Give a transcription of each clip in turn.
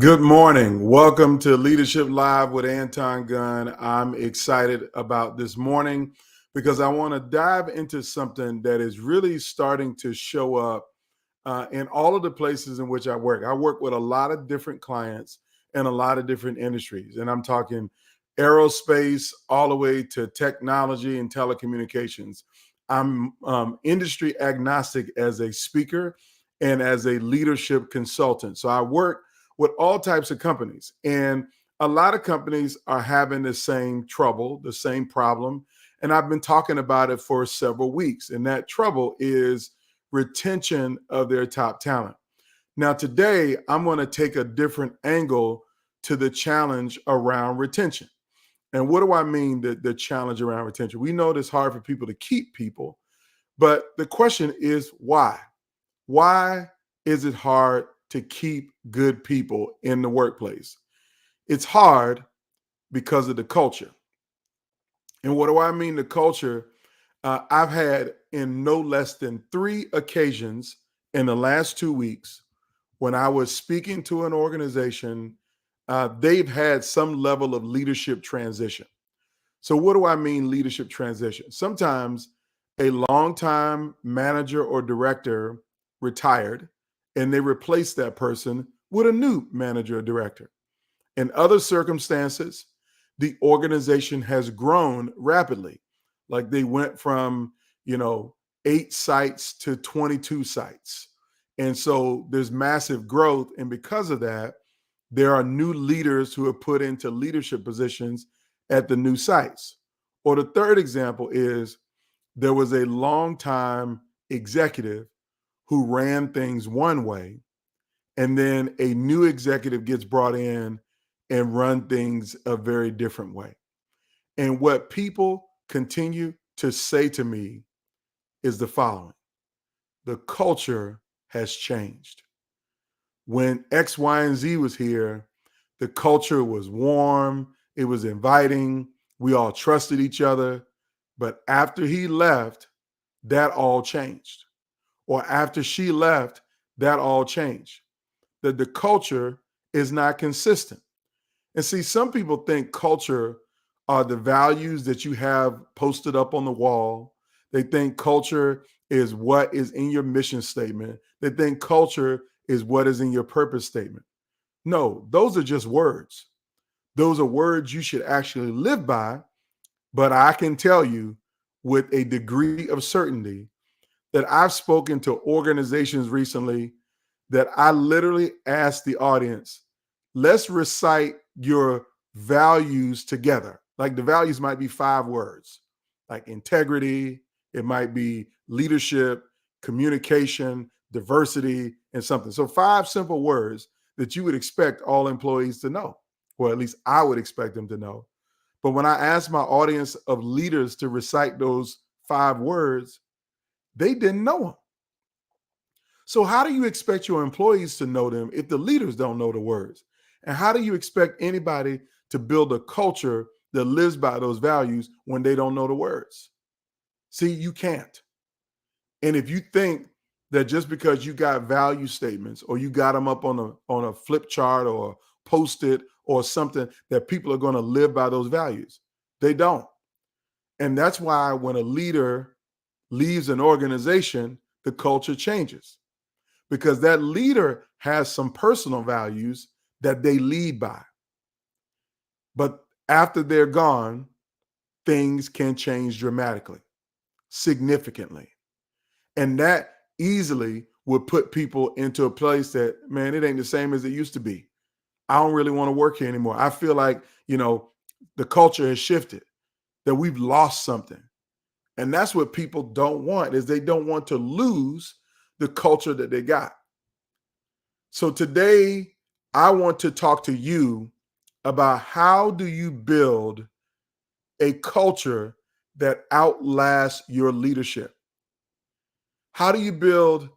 Good morning. Welcome to Leadership Live with Anton Gunn. I'm excited about this morning because I want to dive into something that is really starting to show up in all of the places in which I work. I work with a lot of different clients in a lot of different industries, and I'm talking aerospace all the way to technology and telecommunications. I'm industry agnostic as a speaker and as a leadership consultant. So I work with all types of companies. And a lot of companies are having the same trouble, the same problem. And I've been talking about it for several weeks. And that trouble is retention of their top talent. Now, today, I'm going to take a different angle to the challenge around retention. And what do I mean, the challenge around retention? We know it's hard for people to keep people, but the question is why? Why is it hard to keep good people in the workplace? It's hard because of the culture. And what do I mean, the culture? I've had in no less than 3 occasions in the last 2 weeks when I was speaking to an organization, they've had some level of leadership transition. So, what do I mean, leadership transition? Sometimes a longtime manager or director retired and they replaced that person with a new manager or director. In other circumstances, the organization has grown rapidly. Like they went from, 8 sites to 22 sites. And so there's massive growth. And because of that, there are new leaders who are put into leadership positions at the new sites. Or the third example is there was a longtime executive who ran things one way, and then a new executive gets brought in and run things a very different way. And what people continue to say to me is the following: the culture has changed. When X, Y, and Z was here, the culture was warm, it was inviting, we all trusted each other. But after he left, that all changed. Or after she left, that all changed. That the culture is not consistent. And see, some people think culture are the values that you have posted up on the wall. They think culture is what is in your mission statement. They think culture is what is in your purpose statement. No, those are just words. Those are words you should actually live by. But I can tell you with a degree of certainty that I've spoken to organizations recently that I literally asked the audience, let's recite your values together. Like the values might be 5 words, like integrity, it might be leadership, communication, diversity, and something. So 5 simple words that you would expect all employees to know, or at least I would expect them to know. But when I asked my audience of leaders to recite those 5 words, they didn't know them. So, how do you expect your employees to know them if the leaders don't know the words? And how do you expect anybody to build a culture that lives by those values when they don't know the words? See, you can't. And if you think that just because you got value statements or you got them up on a flip chart or post it or something that people are going to live by those values, they don't. And that's why when a leader leaves an organization, the culture changes because that leader has some personal values that they lead by. But after they're gone, things can change dramatically, significantly. And that easily would put people into a place that, man, it ain't the same as it used to be. I don't really want to work here anymore. I feel like, the culture has shifted, that we've lost something. And that's what people don't want, is they don't want to lose the culture that they got. So today, I want to talk to you about how do you build a culture that outlasts your leadership? How do you build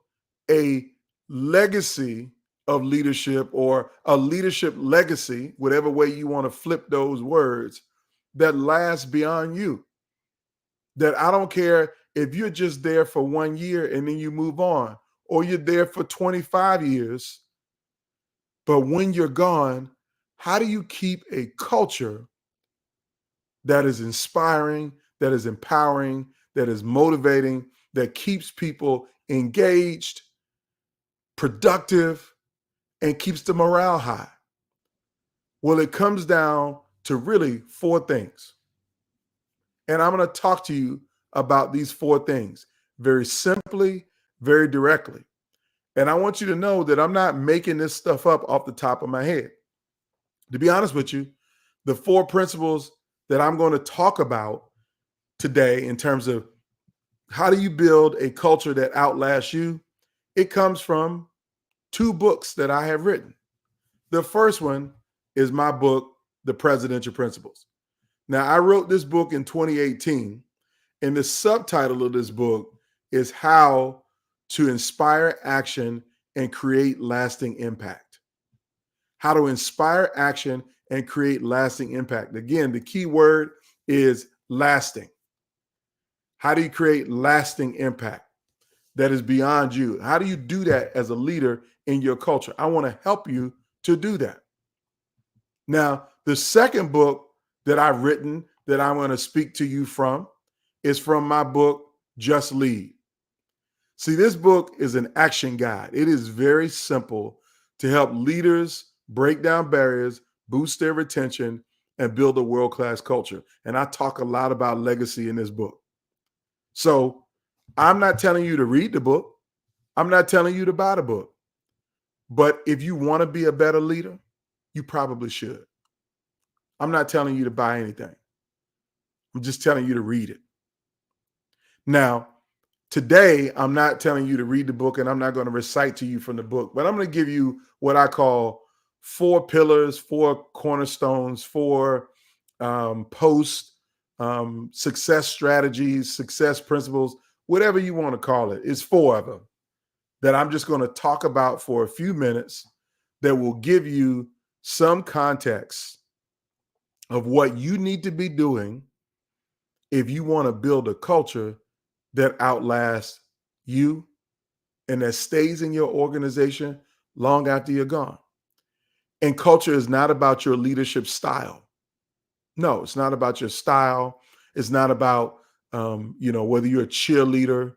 a legacy of leadership or a leadership legacy, whatever way you want to flip those words, that lasts beyond you? That I don't care if you're just there for 1 year and then you move on, or you're there for 25 years. But when you're gone, how do you keep a culture that is inspiring, that is empowering, that is motivating, that keeps people engaged, productive, and keeps the morale high? Well, it comes down to really four things. And I'm going to talk to you about these four things very simply, very directly. And I want you to know that I'm not making this stuff up off the top of my head. To be honest with you, the four principles that I'm going to talk about today in terms of how do you build a culture that outlasts you, it comes from two books that I have written. The first one is my book, The Presidential Principles. Now, I wrote this book in 2018, and the subtitle of this book is How to Inspire Action and Create Lasting Impact. How to inspire action and create lasting impact. Again, the key word is lasting. How do you create lasting impact that is beyond you? How do you do that as a leader in your culture? I want to help you to do that. Now, the second book that I've written that I'm going to speak to you from is from my book, Just Lead. See, this book is an action guide. It is very simple to help leaders break down barriers, boost their retention, and build a world-class culture. And I talk a lot about legacy in this book. So I'm not telling you to read the book. I'm not telling you to buy the book. But if you want to be a better leader, you probably should. I'm not telling you to buy anything. I'm just telling you to read it. Now, today, I'm not telling you to read the book and I'm not going to recite to you from the book, but I'm going to give you what I call four pillars, four cornerstones, four post success strategies, success principles, whatever you want to call it. It's four of them that I'm just going to talk about for a few minutes that will give you some context of what you need to be doing if you want to build a culture that outlasts you and that stays in your organization long after you're gone. And culture is not about your leadership style. No, it's not about your style. It's not about whether you're a cheerleader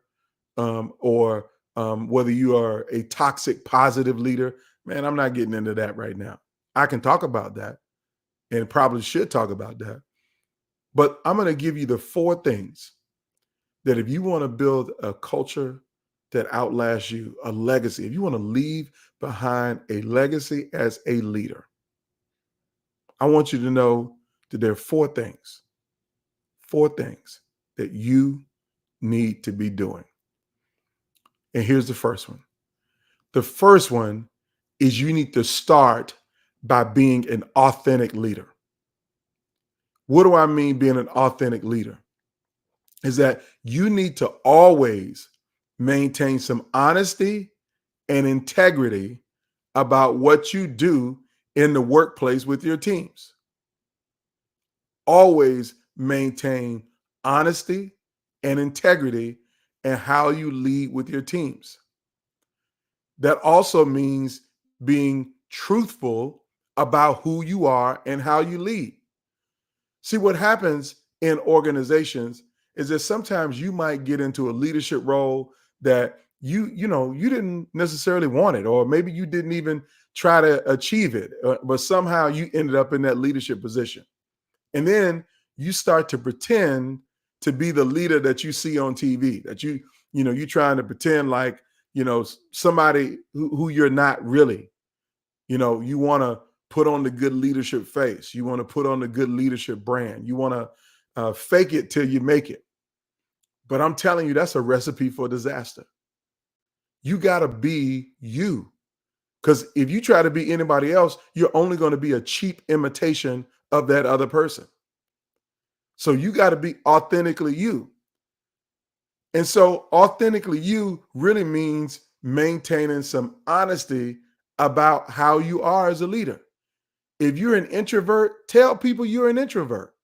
or whether you are a toxic positive leader. Man, I'm not getting into that right now. I can talk about that and probably should talk about that. But I'm going to give you the four things that if you want to build a culture that outlasts you, a legacy, if you want to leave behind a legacy as a leader, I want you to know that there are four things that you need to be doing. And here's the first one. The first one is you need to start by being an authentic leader. What do I mean being an authentic leader? Is that you need to always maintain some honesty and integrity about what you do in the workplace with your teams. Always maintain honesty and integrity in how you lead with your teams. That also means being truthful about who you are and how you lead. See, what happens in organizations is that sometimes you might get into a leadership role that you didn't necessarily want it, or maybe you didn't even try to achieve it, but somehow you ended up in that leadership position. And then you start to pretend to be the leader that you see on TV, that you're trying to pretend like, somebody who you're not really. You want to put on the good leadership face. You want to put on the good leadership brand. You want to fake it till you make it. But I'm telling you, that's a recipe for disaster. You got to be you. Because if you try to be anybody else, you're only going to be a cheap imitation of that other person. So you got to be authentically you. And so authentically you really means maintaining some honesty about how you are as a leader. If you're an introvert, tell people you're an introvert.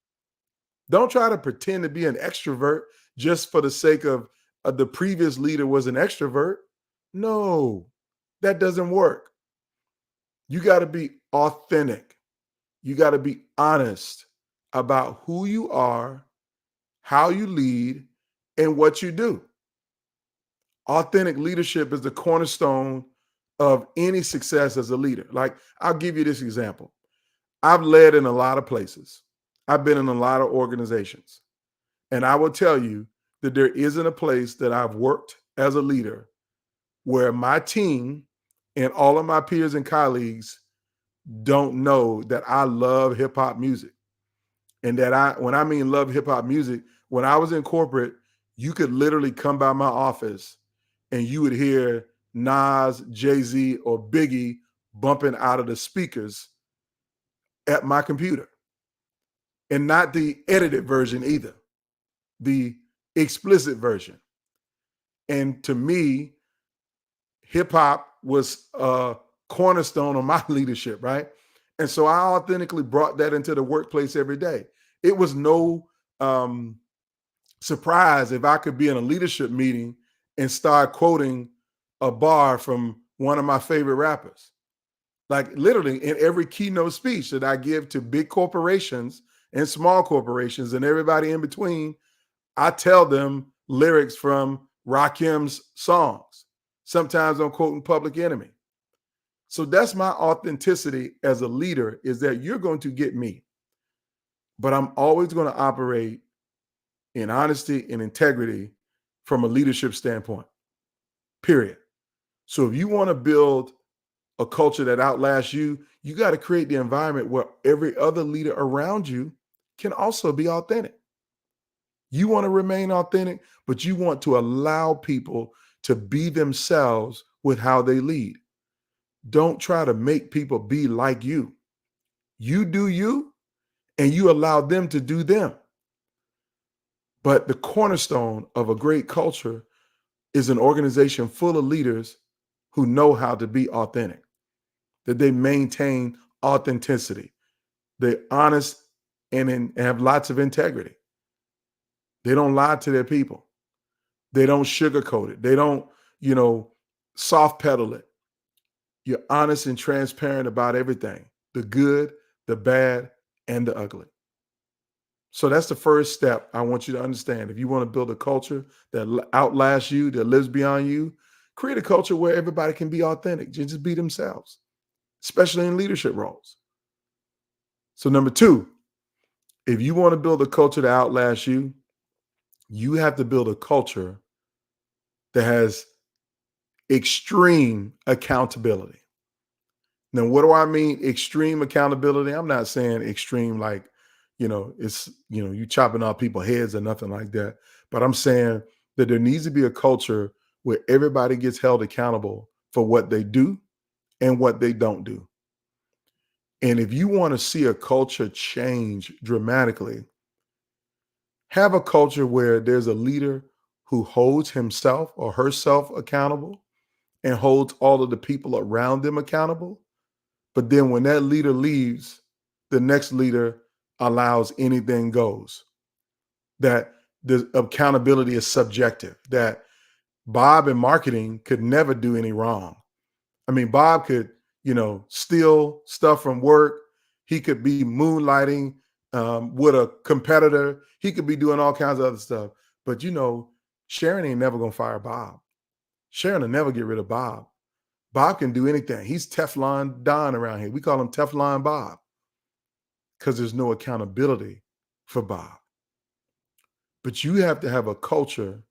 Don't try to pretend to be an extrovert just for the sake of the previous leader was an extrovert. No, that doesn't work. You got to be authentic. You got to be honest about who you are, how you lead, and what you do. Authentic leadership is the cornerstone of any success as a leader. Like, I'll give you this example. I've led in a lot of places, I've been in a lot of organizations. And I will tell you that there isn't a place that I've worked as a leader where my team and all of my peers and colleagues don't know that I love hip hop music. And that when I mean love hip hop music, when I was in corporate, you could literally come by my office and you would hear Nas, Jay-Z, or Biggie bumping out of the speakers at my computer. And not the edited version either, the explicit version. And to me, hip hop was a cornerstone of my leadership, right? And so I authentically brought that into the workplace every day. It was no surprise if I could be in a leadership meeting and start quoting a bar from one of my favorite rappers. Like, literally in every keynote speech that I give to big corporations and small corporations and everybody in between, I tell them lyrics from Rakim's songs. Sometimes I'm quoting Public Enemy. So that's my authenticity as a leader, is that you're going to get me, but I'm always going to operate in honesty and integrity from a leadership standpoint, period. So if you want to build a culture that outlasts you, you got to create the environment where every other leader around you can also be authentic. You want to remain authentic, but you want to allow people to be themselves with how they lead. Don't try to make people be like you. You do you, and you allow them to do them. But the cornerstone of a great culture is an organization full of leaders who know how to be authentic, that they maintain authenticity. They're honest and have lots of integrity. They don't lie to their people. They don't sugarcoat it. They don't, you know, soft pedal it. You're honest and transparent about everything, the good, the bad, and the ugly. So that's the first step I want you to understand. If you want to build a culture that outlasts you, that lives beyond you, create a culture where everybody can be authentic, just be themselves, especially in leadership roles. So number two, if you want to build a culture that outlasts you, you have to build a culture that has extreme accountability. Now, what do I mean extreme accountability? I'm not saying extreme like, it's, you chopping off people's heads or nothing like that. But I'm saying that there needs to be a culture where everybody gets held accountable for what they do and what they don't do. And if you want to see a culture change dramatically, have a culture where there's a leader who holds himself or herself accountable and holds all of the people around them accountable. But then when that leader leaves, the next leader allows anything goes. That the accountability is subjective, that Bob in marketing could never do any wrong. I mean, Bob could, steal stuff from work. He could be moonlighting with a competitor. He could be doing all kinds of other stuff. But, Sharon ain't never going to fire Bob. Sharon will never get rid of Bob. Bob can do anything. He's Teflon Don around here. We call him Teflon Bob because there's no accountability for Bob. But you have to have a culture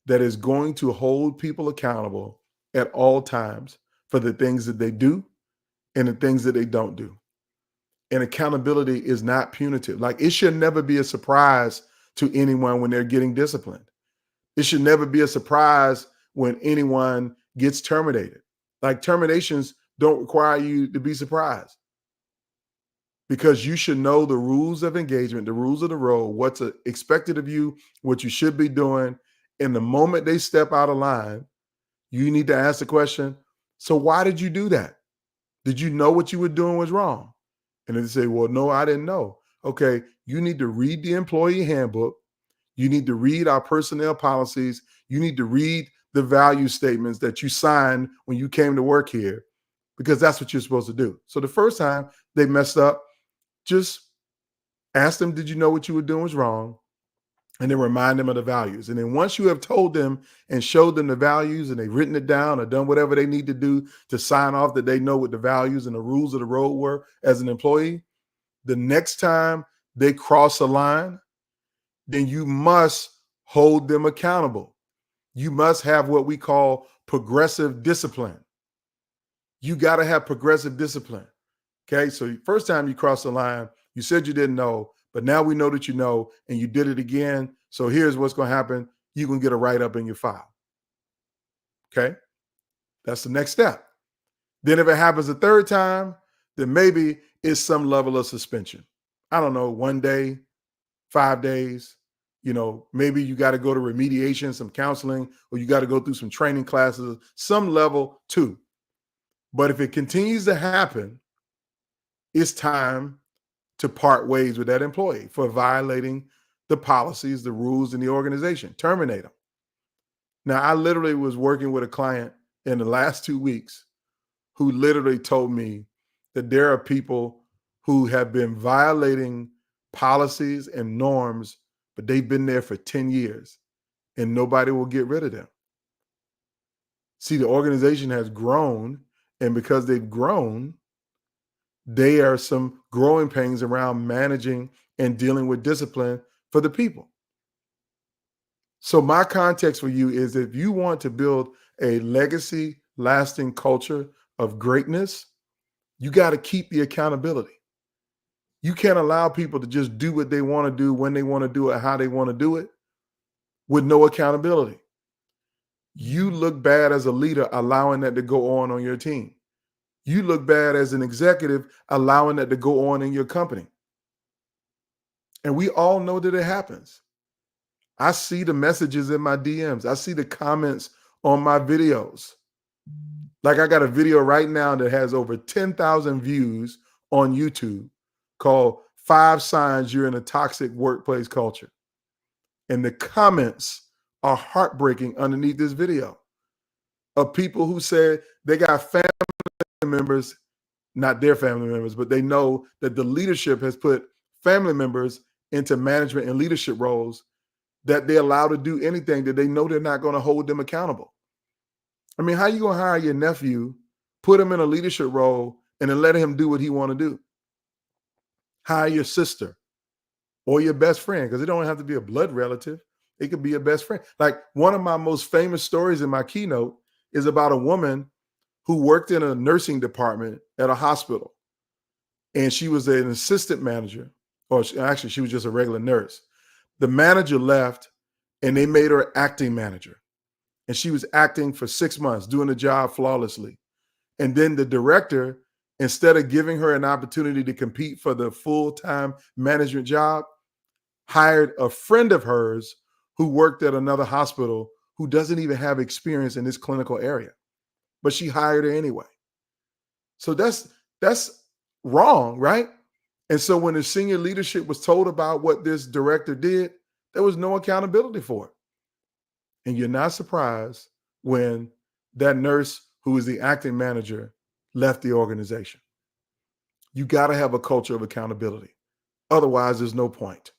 that is going to hold people accountable at all times for the things that they do and the things that they don't do. And accountability is not punitive. Like, it should never be a surprise to anyone when they're getting disciplined. It should never be a surprise when anyone gets terminated. Like, terminations don't require you to be surprised, because you should know the rules of engagement, the rules of the role, what's expected of you, what you should be doing. And the moment they step out of line, you need to ask the question, so why did you do that? Did you know what you were doing was wrong? And they say, well, no, I didn't know. Okay, you need to read the employee handbook. You need to read our personnel policies. You need to read the value statements that you signed when you came to work here, because that's what you're supposed to do. So the first time they messed up, just ask them, did you know what you were doing was wrong? And then remind them of the values. And then once you have told them and showed them the values and they've written it down or done whatever they need to do to sign off that they know what the values and the rules of the road were as an employee, the next time they cross a line, then you must hold them accountable. You must have what we call progressive discipline. You got to have progressive discipline. Okay. So first time you cross the line, you said you didn't know, but now we know that you know, and you did it again. So here's what's going to happen. You can get a write-up in your file. Okay. That's the next step. Then if it happens a third time, then maybe it's some level of suspension. I don't know, 1 day, 5 days, maybe you got to go to remediation, some counseling, or you got to go through some training classes, some level too. But if it continues to happen, it's time to part ways with that employee for violating the policies, the rules in the organization. Terminate them. Now, I literally was working with a client in the last 2 weeks who literally told me that there are people who have been violating policies and norms, but they've been there for 10 years and nobody will get rid of them. See, the organization has grown, and because they've grown, there are some growing pains around managing and dealing with discipline for the people. So my context for you is, if you want to build a legacy lasting culture of greatness, you got to keep the accountability. You can't allow people to just do what they want to do, when they want to do it, how they want to do it, with no accountability. You look bad as a leader allowing that to go on your team. You look bad as an executive allowing that to go on in your company. And we all know that it happens. I see the messages in my DMs. I see the comments on my videos. Like, I got a video right now that has over 10,000 views on YouTube called 5 Signs You're in a Toxic Workplace Culture. And the comments are heartbreaking underneath this video of people who said they got family members, not their family members, but they know that the leadership has put family members into management and leadership roles that they allow to do anything that they know they're not going to hold them accountable. I mean, how you going to hire your nephew, put him in a leadership role, and then let him do what he want to do? Hire your sister or your best friend, because it don't have to be a blood relative. It could be a best friend. Like, one of my most famous stories in my keynote is about a woman who worked in a nursing department at a hospital. And she was an assistant manager, or actually she was just a regular nurse. The manager left and they made her acting manager. And she was acting for 6 months, doing the job flawlessly. And then the director, instead of giving her an opportunity to compete for the full-time management job, hired a friend of hers who worked at another hospital who doesn't even have experience in this clinical area. But she hired her anyway. So that's wrong, right? And so when the senior leadership was told about what this director did, there was no accountability for it. And you're not surprised when that nurse who is the acting manager left the organization. You got to have a culture of accountability. Otherwise, there's no point.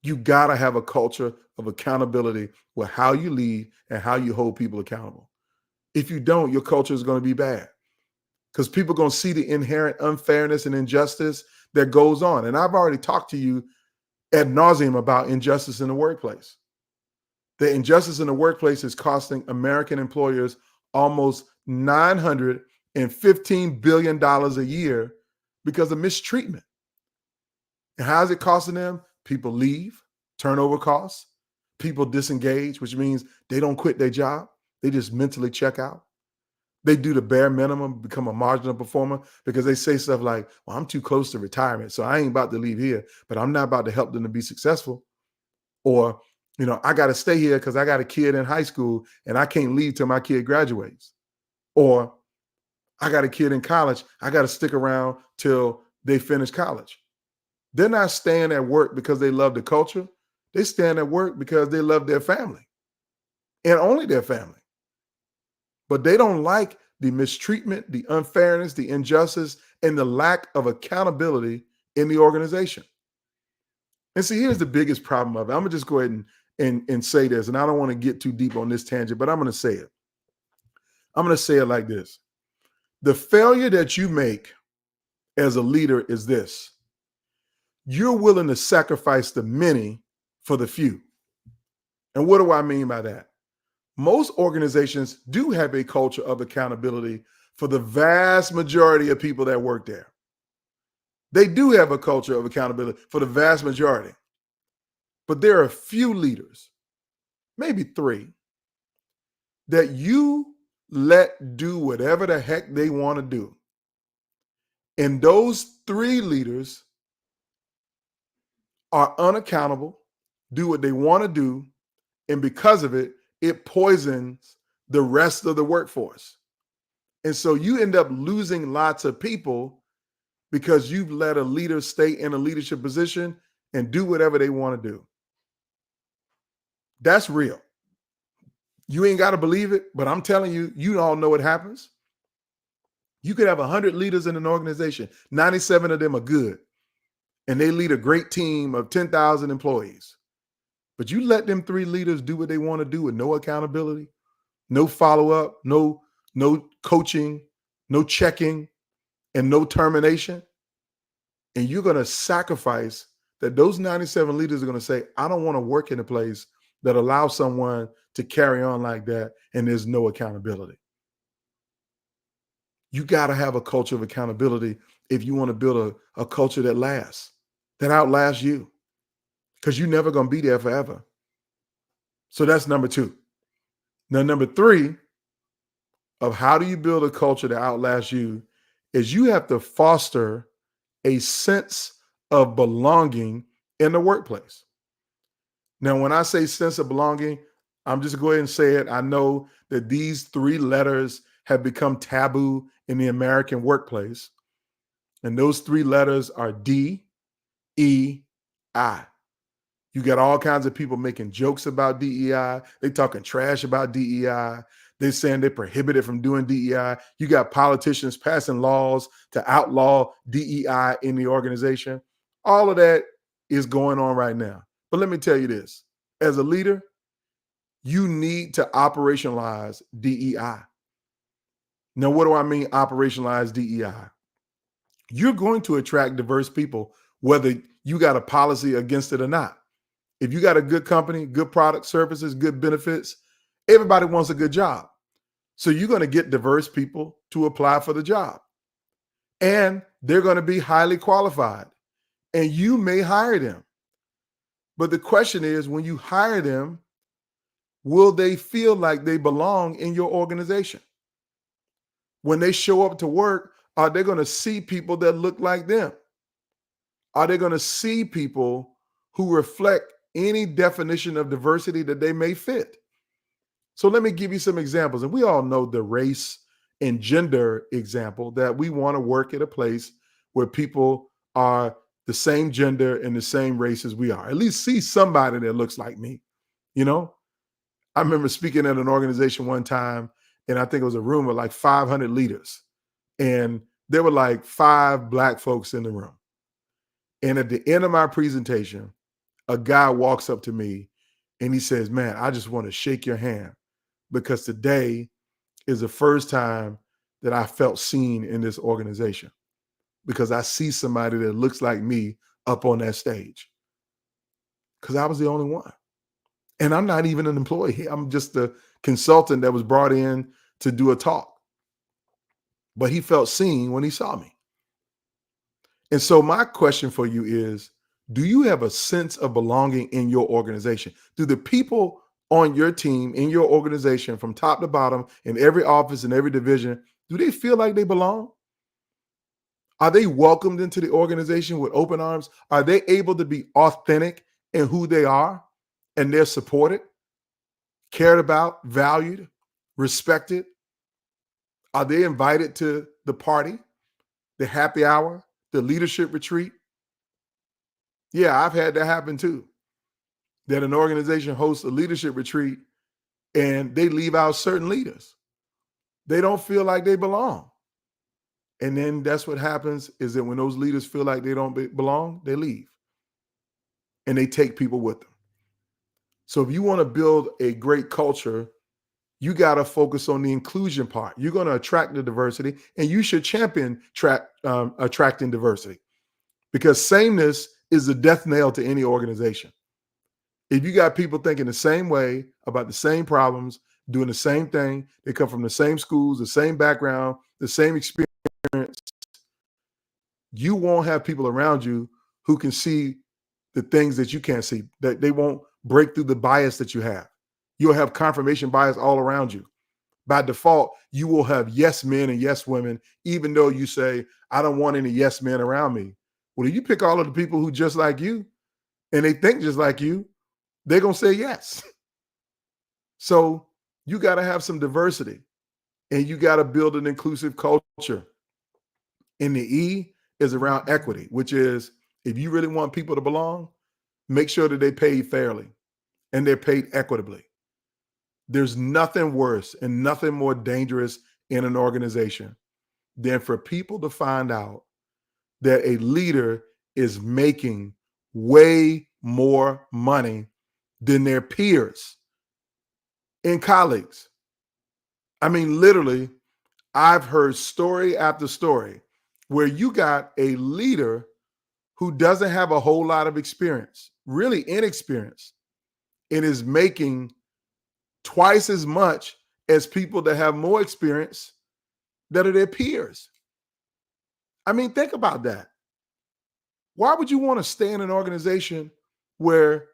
You got to have a culture of accountability with how you lead and how you hold people accountable. If you don't, your culture is going to be bad, because people are going to see the inherent unfairness and injustice that goes on. And I've already talked to you ad nauseum about injustice in the workplace. The injustice in the workplace is costing American employers almost $915 billion a year because of mistreatment. And how is it costing them? People leave, turnover costs, people disengage, which means they don't quit their job. They just mentally check out. They do the bare minimum, become a marginal performer, because they say stuff like, well, I'm too close to retirement, so I ain't about to leave here, but I'm not about to help them to be successful. Or, I got to stay here because I got a kid in high school and I can't leave till my kid graduates. Or I got a kid in college, I got to stick around till they finish college. They're not staying at work because they love the culture. They stand at work because they love their family and only their family. But they don't like the mistreatment, the unfairness, the injustice, and the lack of accountability in the organization. And see, here's the biggest problem of it. I'm gonna just go ahead and say this, and I don't want to get too deep on this tangent, but I'm gonna say it. I'm gonna say it like this. The failure that you make as a leader is this: you're willing to sacrifice the many for the few. And what do I mean by that? Most organizations do have a culture of accountability for the vast majority of people that work there. They do have a culture of accountability for the vast majority. But there are a few leaders, maybe three, that you let do whatever the heck they want to do. And those three leaders are unaccountable, do what they want to do, and because of it, it poisons the rest of the workforce. And so you end up losing lots of people because you've let a leader stay in a leadership position and do whatever they want to do. That's real. You ain't got to believe it, but I'm telling you, you all know what happens. You could have 100 leaders in an organization. 97 of them are good, and they lead a great team of 10,000 employees. But you let them three leaders do what they want to do with no accountability, no follow-up, no coaching, no checking, and no termination. And you're going to sacrifice that those 97 leaders are going to say, I don't want to work in a place that allows someone to carry on like that and there's no accountability. You got to have a culture of accountability if you want to build a culture that lasts, that outlasts you, because you're never going to be there forever. So that's number two. Now, number three of how do you build a culture that outlasts you is you have to foster a sense of belonging in the workplace. Now, when I say sense of belonging, I'm just going to go ahead and say it. I know that these three letters have become taboo in the American workplace. And those three letters are D, E, I. You got all kinds of people making jokes about DEI. They talking trash about DEI. They're saying they're prohibited from doing DEI. You got politicians passing laws to outlaw DEI in the organization. All of that is going on right now. But let me tell you this. As a leader, you need to operationalize DEI. Now, what do I mean operationalize DEI? You're going to attract diverse people, whether you got a policy against it or not. If you got a good company, good product, services, good benefits, everybody wants a good job. So you're going to get diverse people to apply for the job. And they're going to be highly qualified. And you may hire them. But the question is, when you hire them, will they feel like they belong in your organization? When they show up to work, are they going to see people that look like them? Are they going to see people who reflect any definition of diversity that they may fit? So let me give you some examples. And we all know the race and gender example, that we want to work at a place where people are the same gender and the same race as we are. At least see somebody that looks like me. You know, I remember speaking at an organization one time, and I think it was a room with like 500 leaders. And there were like 5 Black folks in the room. And at the end of my presentation, a guy walks up to me and he says, man, I just want to shake your hand because today is the first time that I felt seen in this organization, because I see somebody that looks like me up on that stage, because I was the only one. And I'm not even an employee. I'm just a consultant that was brought in to do a talk. But he felt seen when he saw me. And so my question for you is, do you have a sense of belonging in your organization? Do the people on your team, in your organization, from top to bottom, in every office, in every division, do they feel like they belong? Are they welcomed into the organization with open arms? Are they able to be authentic in who they are, and they're supported, cared about, valued, respected? Are they invited to the party, the happy hour, the leadership retreat? Yeah, I've had that happen too. That an organization hosts a leadership retreat and they leave out certain leaders. They don't feel like they belong. And then that's what happens is that when those leaders feel like they don't belong, they leave and they take people with them. So if you want to build a great culture, you got to focus on the inclusion part. You're going to attract the diversity, and you should champion attracting diversity, because sameness is the death knell to any organization. If you got people thinking the same way about the same problems, doing the same thing, they come from the same schools, the same background, the same experience, you won't have people around you who can see the things that you can't see, that they won't break through the bias that you have. You'll have confirmation bias all around you. By default, you will have yes men and yes women, even though you say, I don't want any yes men around me. Well, if you pick all of the people who just like you and they think just like you, they're going to say yes. So you got to have some diversity, and you got to build an inclusive culture. And the E is around equity, which is, if you really want people to belong, make sure that they pay fairly and they're paid equitably. There's nothing worse and nothing more dangerous in an organization than for people to find out that a leader is making way more money than their peers and colleagues. I mean, literally, I've heard story after story where you got a leader who doesn't have a whole lot of experience, really inexperienced, and is making twice as much as people that have more experience that are their peers. I mean, think about that. Why would you want to stay in an organization where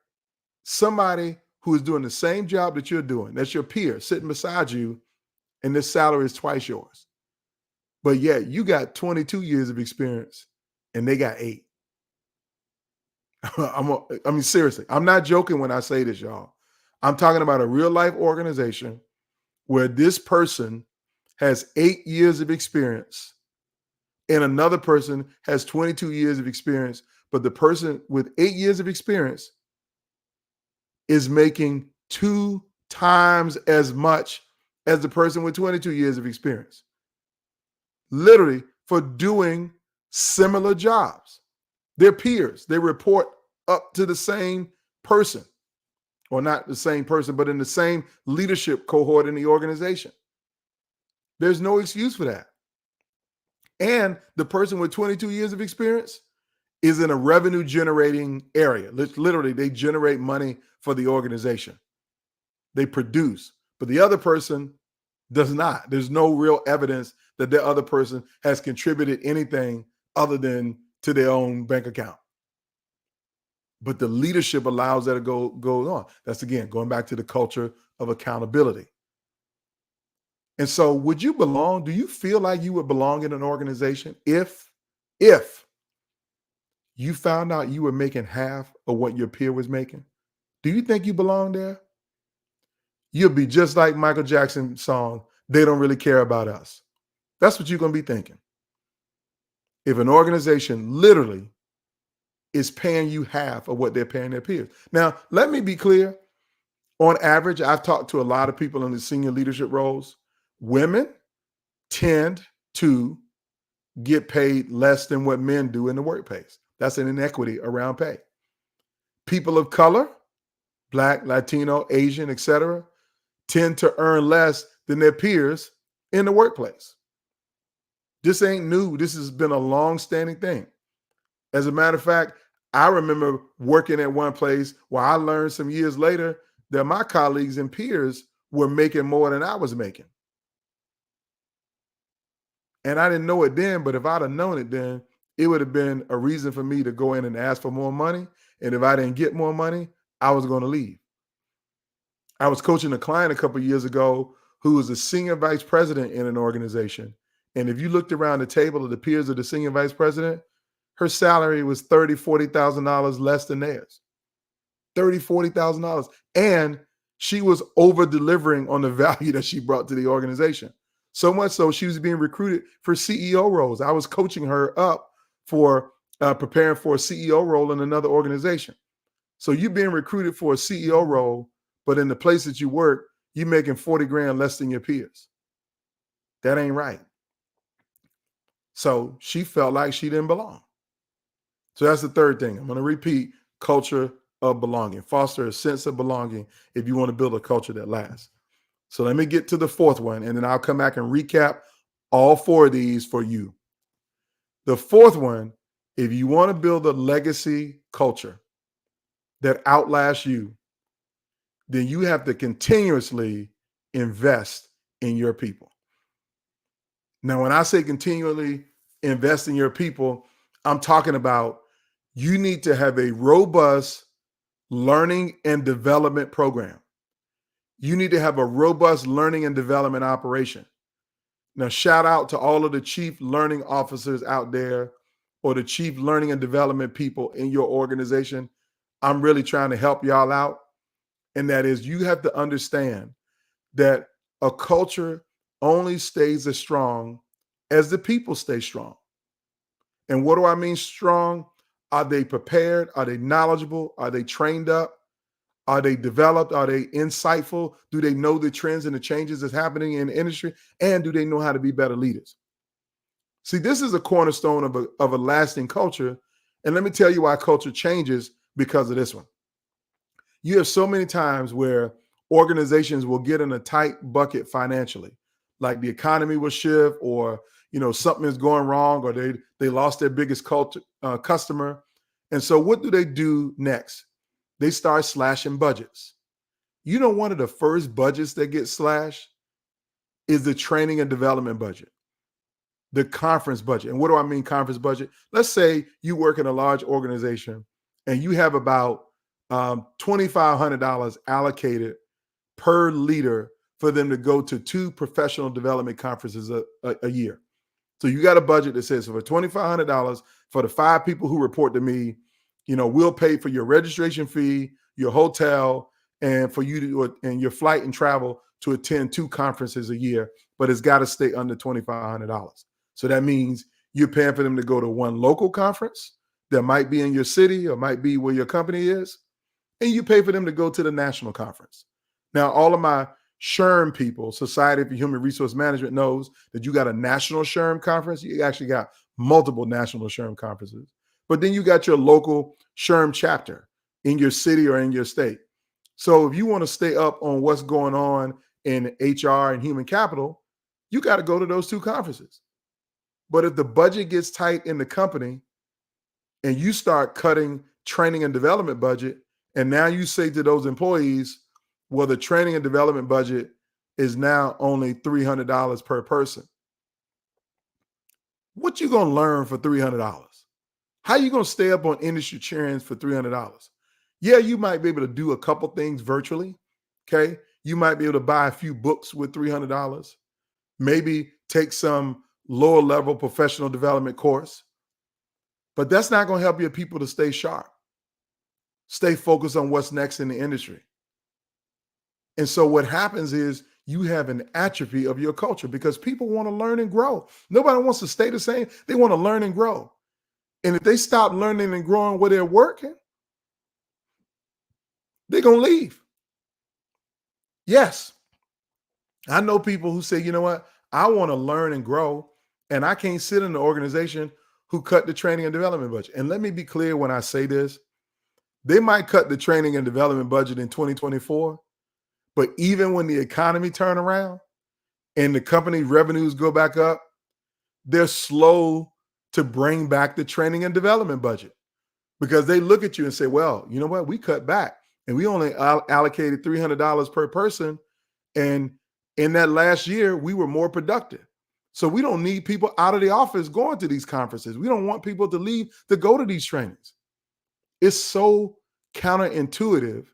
somebody who is doing the same job that you're doing, that's your peer, sitting beside you, and this salary is twice yours? But yet you got 22 years of experience and they got 8. I mean, seriously, I'm not joking when I say this, y'all. I'm talking about a real life organization where this person has 8 years of experience and another person has 22 years of experience, but the person with 8 years of experience is making 2 times as much as the person with 22 years of experience, literally, for doing similar jobs. They're peers. They report up to the same person, or not the same person, but in the same leadership cohort in the organization. There's no excuse for that. And the person with 22 years of experience is in a revenue generating area. Literally, they generate money for the organization. They produce, but the other person does not. There's no real evidence that the other person has contributed anything other than to their own bank account. But the leadership allows that to go on. That's, again, going back to the culture of accountability. And so would you belong? Do you feel like you would belong in an organization if you found out you were making half of what your peer was making? Do you think you belong there? You'll be just like Michael Jackson's song, "They Don't Really Care About Us." That's what you're going to be thinking. If an organization literally is paying you half of what they're paying their peers. Now, let me be clear. On average, I've talked to a lot of people in the senior leadership roles. Women tend to get paid less than what men do in the workplace. That's an inequity around pay. People of color, Black, Latino, Asian, etc., tend to earn less than their peers in the workplace. This ain't new. This has been a long-standing thing. As a matter of fact, I remember working at one place where I learned some years later that my colleagues and peers were making more than I was making. And I didn't know it then, but if I'd have known it then, it would have been a reason for me to go in and ask for more money. And if I didn't get more money, I was going to leave. I was coaching a client a couple of years ago who was a senior vice president in an organization. And if you looked around the table of the peers of the senior vice president, her salary was $30,000, $40,000 less than theirs. $30,000, $40,000. And she was over delivering on the value that she brought to the organization. So much so she was being recruited for CEO roles. I was coaching her up for preparing for a CEO role in another organization. So you're being recruited for a CEO role, but in the place that you work, you're making 40 grand less than your peers. That ain't right. So she felt like she didn't belong. So that's the third thing. I'm going to repeat: culture of belonging. Foster a sense of belonging if you want to build a culture that lasts. So let me get to the fourth one, and then I'll come back and recap all four of these for you. The fourth one, if you want to build a legacy culture that outlasts you, then you have to continuously invest in your people. Now, when I say continually invest in your people, I'm talking about you need to have a robust learning and development program. You need to have a robust learning and development operation. Now, shout out to all of the chief learning officers out there or the chief learning and development people in your organization. I'm really trying to help y'all out. And that is, you have to understand that a culture only stays as strong as the people stay strong. And what do I mean strong? Are they prepared? Are they knowledgeable? Are they trained up? Are they developed? Are they insightful? Do they know the trends and the changes that's happening in the industry? And do they know how to be better leaders? See, this is a cornerstone of a lasting culture. And let me tell you why culture changes because of this one. You have so many times where organizations will get in a tight bucket financially, like the economy will shift, or something is going wrong, or they lost their biggest customer, and so what do they do next? They start slashing budgets. One of the first budgets that gets slashed is the training and development budget, the conference budget. And what do I mean conference budget? Let's say you work in a large organization and you have about $2,500 allocated per leader for them to go to 2 professional development conferences a year. So you got a budget that says for $2,500 for the 5 people who report to me, we'll pay for your registration fee, your hotel, and for you to and your flight and travel to attend 2 conferences a year, but it's got to stay under $2,500. So that means you're paying for them to go to one local conference that might be in your city or might be where your company is, and you pay for them to go to the national conference. Now, all of my SHRM people, Society for Human Resource Management, knows that you got a national SHRM conference. You actually got multiple national SHRM conferences. But then you got your local SHRM chapter in your city or in your state. So if you want to stay up on what's going on in HR and human capital, you got to go to those 2 conferences. But if the budget gets tight in the company and you start cutting training and development budget, and now you say to those employees, well, the training and development budget is now only $300 per person. What you going to learn for $300? How you going to stay up on industry trends for $300? Yeah, you might be able to do a couple things virtually. Okay. You might be able to buy a few books with $300. Maybe take some lower level professional development course. But that's not going to help your people to stay sharp, stay focused on what's next in the industry. And so what happens is you have an atrophy of your culture because people want to learn and grow. Nobody wants to stay the same. They want to learn and grow. And if they stop learning and growing where they're working, they're going to leave. Yes. I know people who say, you know what? I want to learn and grow, and I can't sit in an organization who cut the training and development budget. And let me be clear when I say this. They might cut the training and development budget in 2024, but even when the economy turn around and the company revenues go back up, they're slow to bring back the training and development budget because they look at you and say, well, you know what? We cut back and we only allocated $300 per person. And in that last year, we were more productive. So we don't need people out of the office going to these conferences. We don't want people to leave to go to these trainings. It's so counterintuitive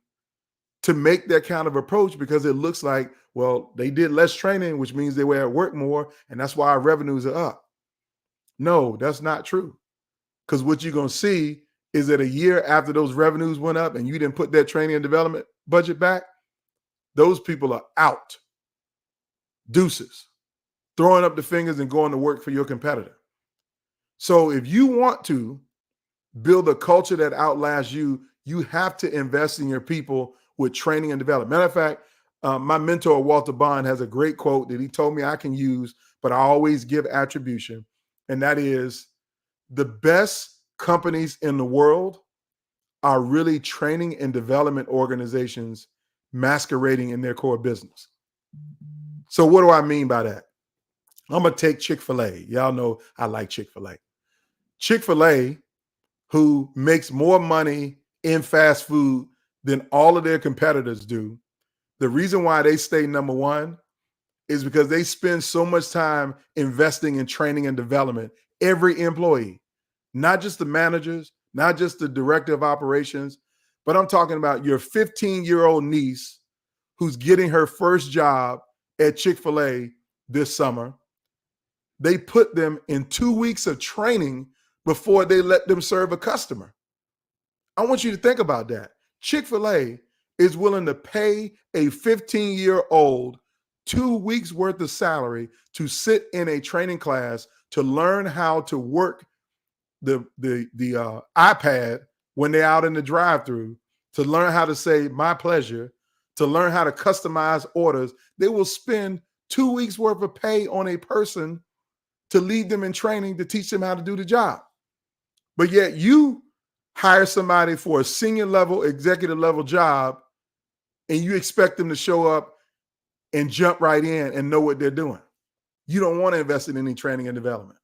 to make that kind of approach because it looks like, well, they did less training, which means they were at work more, and that's why our revenues are up. No, that's not true. Because what you're going to see is that a year after those revenues went up and you didn't put that training and development budget back, those people are out. Deuces. Throwing up the fingers and going to work for your competitor. So if you want to build a culture that outlasts you, you have to invest in your people with training and development. Matter of fact, My mentor, Walter Bond, has a great quote that he told me I can use, but I always give attribution. And that is, the best companies in the world are really training and development organizations masquerading in their core business. So what do I mean by that? I'm going to take Chick-fil-A. Y'all know I like Chick-fil-A. Chick-fil-A, who makes more money in fast food than all of their competitors do, the reason why they stay number one is because they spend so much time investing in training and development. Every employee, not just the managers, not just the director of operations, but I'm talking about your 15-year-old niece who's getting her first job at Chick-fil-A this summer. They put them in 2 weeks of training before they let them serve a customer. I want you to think about that. Chick-fil-A is willing to pay a 15-year-old 2 weeks worth of salary to sit in a training class to learn how to work the iPad when they're out in the drive-through, to learn how to say my pleasure, to learn how to customize orders. They will spend 2 weeks worth of pay on a person to lead them in training to teach them how to do the job. But yet you hire somebody for a senior level, executive level job, and you expect them to show up and jump right in and know what they're doing. You don't want to invest in any training and development.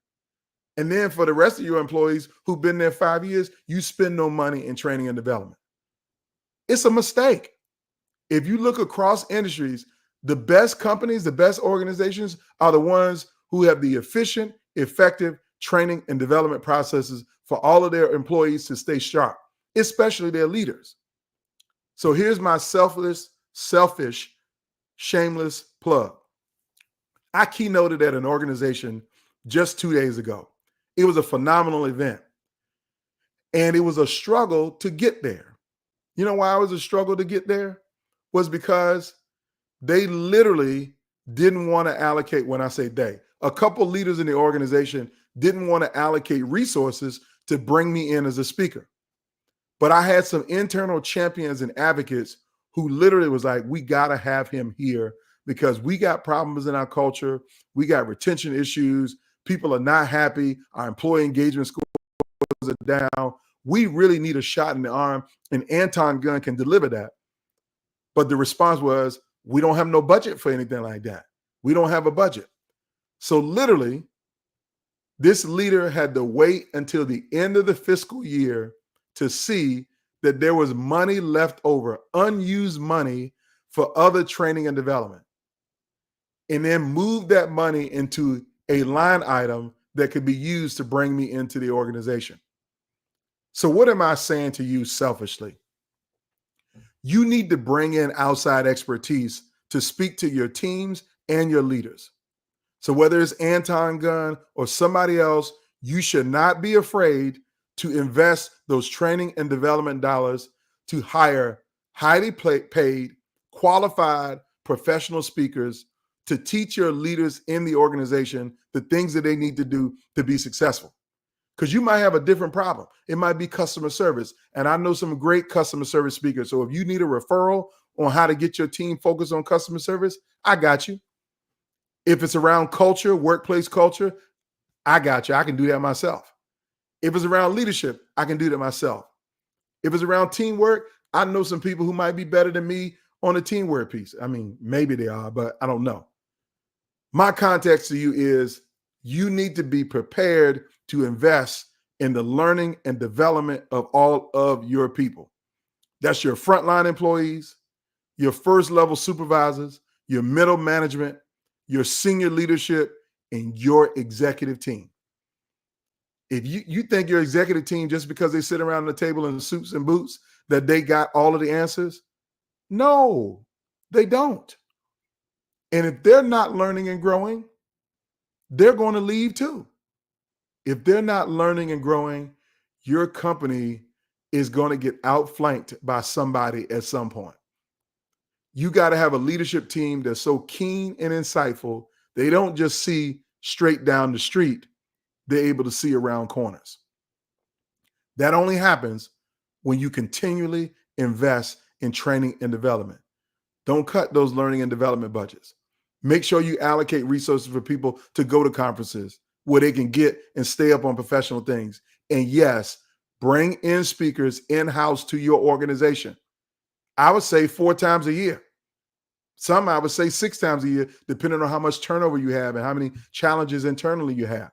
And then for the rest of your employees who've been there 5 years, you spend no money in training and development. It's a mistake. If you look across industries, the best companies, the best organizations are the ones who have the efficient, effective training and development processes for all of their employees to stay sharp, especially their leaders. So here's my selfish, shameless plug. I keynoted at an organization just 2 days ago. It was a phenomenal event. And it was a struggle to get there. You know why it was a struggle to get there? Was because they literally didn't want to allocate, when I say they, a couple leaders in the organization didn't want to allocate resources to bring me in as a speaker. But I had some internal champions and advocates who literally was like, we got to have him here because we got problems in our culture. We got retention issues. People are not happy. Our employee engagement scores are down. We really need a shot in the arm, and Anton Gunn can deliver that. But the response was, we don't have no budget for anything like that. We don't have a budget. So literally, this leader had to wait until the end of the fiscal year to see that there was money left over, unused money for other training and development, and then move that money into a line item that could be used to bring me into the organization. So what am I saying to you selfishly? You need to bring in outside expertise to speak to your teams and your leaders. So whether it's Anton Gunn or somebody else, you should not be afraid to invest those training and development dollars to hire highly paid, qualified professional speakers to teach your leaders in the organization the things that they need to do to be successful. Because you might have a different problem. It might be customer service. And I know some great customer service speakers. So if you need a referral on how to get your team focused on customer service, I got you. If it's around culture, workplace culture, I got you. I can do that myself. If it's around leadership, I can do that myself. If it's around teamwork, I know some people who might be better than me on the teamwork piece. I mean, maybe they are, but I don't know. My context to you is you need to be prepared to invest in the learning and development of all of your people. That's your frontline employees, your first level supervisors, your middle management, your senior leadership, and your executive team. If you think your executive team, just because they sit around the table in suits and boots, that they got all of the answers, no, they don't. And if they're not learning and growing, they're going to leave too. If they're not learning and growing, your company is going to get outflanked by somebody at some point. You got to have a leadership team that's so keen and insightful, they don't just see straight down the street, they're able to see around corners. That only happens when you continually invest in training and development. Don't cut those learning and development budgets. Make sure you allocate resources for people to go to conferences where they can get and stay up on professional things. And yes, bring in speakers in-house to your organization. I would say 4 times a year. Some I would say 6 times a year, depending on how much turnover you have and how many challenges internally you have.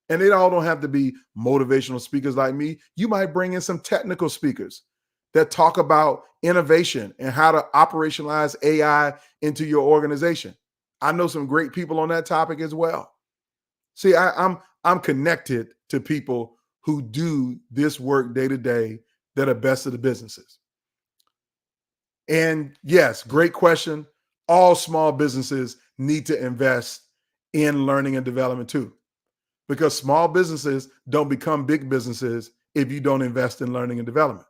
And they all don't have to be motivational speakers like me. You might bring in some technical speakers that talk about innovation and how to operationalize AI into your organization. I know some great people on that topic as well. See, I'm connected to people who do this work day to day that are best of the businesses. And yes, great question. All small businesses need to invest in learning and development too, because small businesses don't become big businesses if you don't invest in learning and development.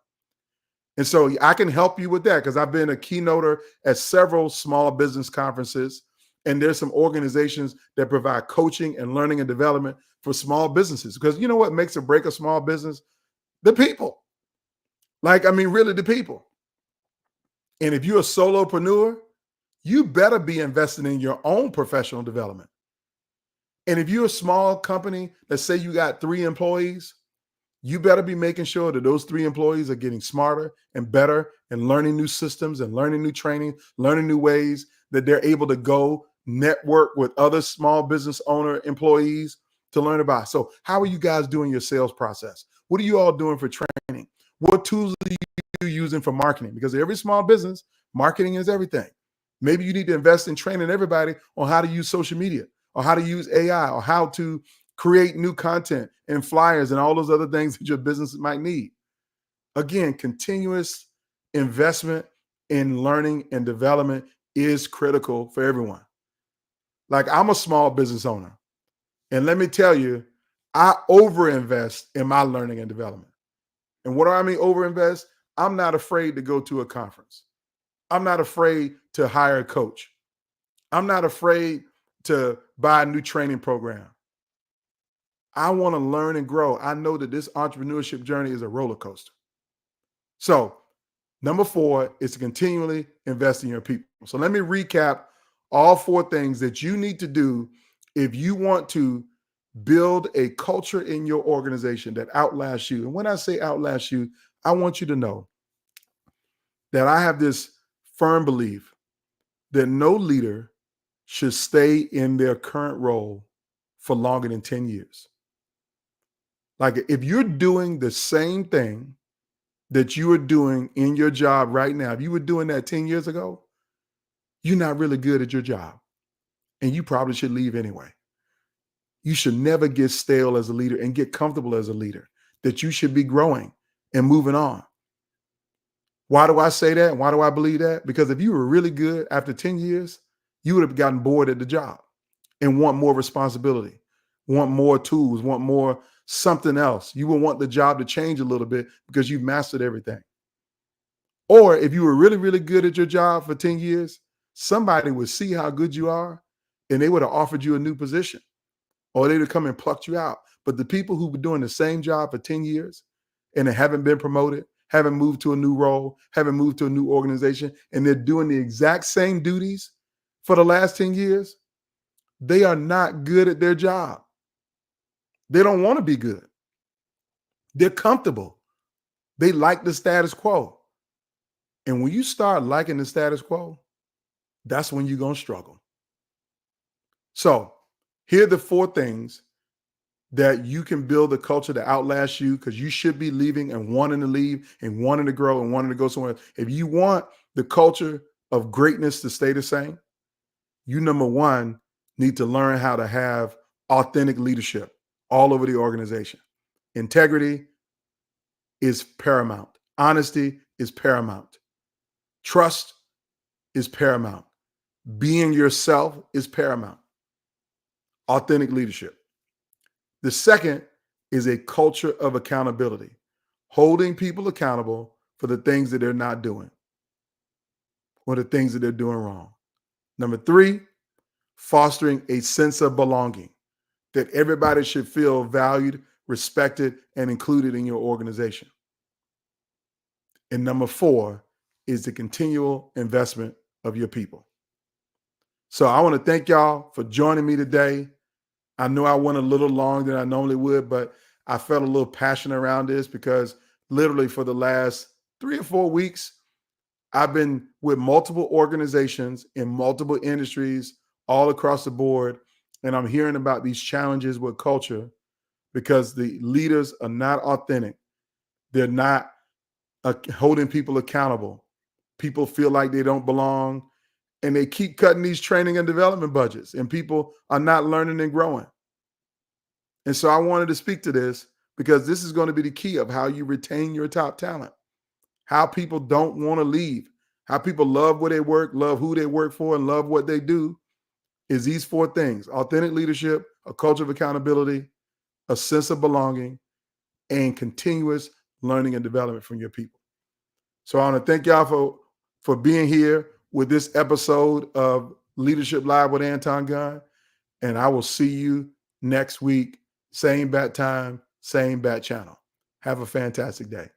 And so I can help you with that because I've been a keynoter at several small business conferences. And there's some organizations that provide coaching and learning and development for small businesses. Because you know what makes or break a small business? The people. Really the people. And if you're a solopreneur, you better be investing in your own professional development. And if you're a small company, let's say you got 3 employees, you better be making sure that those 3 employees are getting smarter and better and learning new systems and learning new training, learning new ways that they're able to go network with other small business owner employees to learn about. So how are you guys doing your sales process? What are you all doing for training? What tools are you using for marketing? Because every small business, marketing is everything. Maybe you need to invest in training everybody on how to use social media or how to use AI or how to create new content and flyers and all those other things that your business might need. Again, continuous investment in learning and development is critical for everyone. Like, I'm a small business owner, and let me tell you, I overinvest in my learning and development. And what do I mean overinvest? I'm not afraid to go to a conference. I'm not afraid to hire a coach. I'm not afraid to buy a new training program. I want to learn and grow. I know that this entrepreneurship journey is a roller coaster. So, number 4 is to continually invest in your people. So, let me recap all 4 things that you need to do if you want to build a culture in your organization that outlasts you. And when I say outlast you, I want you to know that I have this firm belief that no leader should stay in their current role for longer than 10 years. Like, if you're doing the same thing that you are doing in your job right now, if you were doing that 10 years ago, you're not really good at your job. And you probably should leave anyway. You should never get stale as a leader and get comfortable as a leader, that you should be growing and moving on. Why do I say that? Why do I believe that? Because if you were really good after 10 years, you would have gotten bored at the job and want more responsibility, want more tools, want more something else. You would want the job to change a little bit because you've mastered everything. Or if you were really, really good at your job for 10 years, somebody would see how good you are and they would have offered you a new position or they'd have come and plucked you out. But the people who were doing the same job for 10 years and they haven't been promoted, haven't moved to a new role, haven't moved to a new organization, and they're doing the exact same duties for the last 10 years, they are not good at their job. They don't want to be good. They're comfortable. They like the status quo. And when you start liking the status quo, that's when you're going to struggle. So here are the 4 things that you can build a culture that outlasts you, because you should be leaving and wanting to leave and wanting to grow and wanting to go somewhere. If you want the culture of greatness to stay the same, you, number 1, need to learn how to have authentic leadership all over the organization. Integrity is paramount. Honesty is paramount. Trust is paramount. Being yourself is paramount. Authentic leadership. The second is a culture of accountability, holding people accountable for the things that they're not doing or the things that they're doing wrong. Number 3, fostering a sense of belonging, that everybody should feel valued, respected, and included in your organization. And number 4 is the continual investment of your people. So I want to thank y'all for joining me today. I know I went a little longer than I normally would, but I felt a little passion around this because literally for the last 3 or 4 weeks, I've been with multiple organizations in multiple industries all across the board, and I'm hearing about these challenges with culture because the leaders are not authentic. They're not holding people accountable. People feel like they don't belong, and they keep cutting these training and development budgets, and people are not learning and growing. And so I wanted to speak to this because this is going to be the key of how you retain your top talent, how people don't want to leave, how people love where they work, love who they work for, and love what they do is these 4 things: authentic leadership, a culture of accountability, a sense of belonging, and continuous learning and development from your people. So I want to thank y'all for being here with this episode of Leadership Live with Anton Gunn. And I will see you next week. Same bat time, same bat channel. Have a fantastic day.